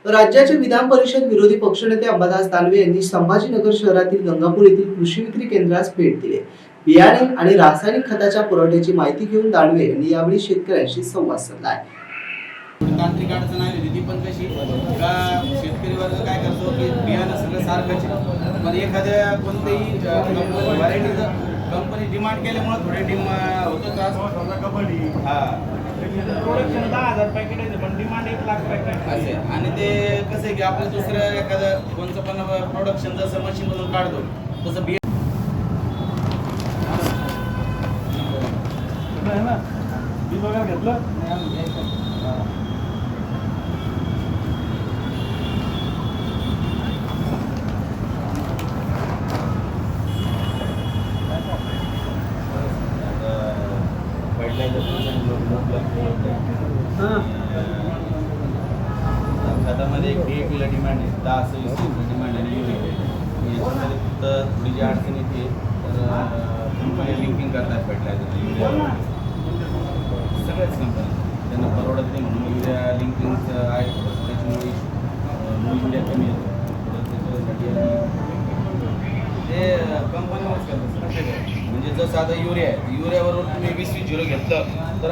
राज्याचे विधान परिषद विरोधी पक्षनेते अंबादास दानवे यांनी संभाजीनगर शहरातील गंगापूर येथील कृषी विक्री केंद्रास भेट दिली। बियाणे आणि रासायनिक खताच्या पुरवठ्याची माहिती घेऊन दानवे यांनी यावेळी शेतकऱ्यांशी संवाद साधला। तांत्रिक अडचण आली होती, ती पण कशी का शेतकरी वर्ग काय करतो की बियाणं सगळं सारखंच आहे, पण एखाद्या कोणत्याही व्हरायटीचं कंपनी डिमांड केल्यामुळे थोडे होतं त्रास। प्रोडक्शन 10,000 पॅकेट आहे पण डिमांड 1,00,000 पॅकेट असे, आणि ते कसं आहे की आपण दुसरं एखादं कोणतं पण प्रोडक्शन जसं मशीनमधून काढतो तसं बिल वगैरे घेतलं। खतामध्ये एक DAP ला डिमांड आहे, 10-20 डिमांड आहे, याच्यामध्ये फक्त थोडी जी अडचण येते तर कंपनी लिंकिंग करतात फर्टिलायझर सगळ्याच कंपनी त्यांना परवडत नाही म्हणून युरिया लिंकिंगचं आहे, त्याच्यामुळे युरिया कमी येतो ते कंपनीवरच करतात। म्हणजे जसं आता युरिया आहे, युरियावरून तुम्ही 20-20 घेतलं तर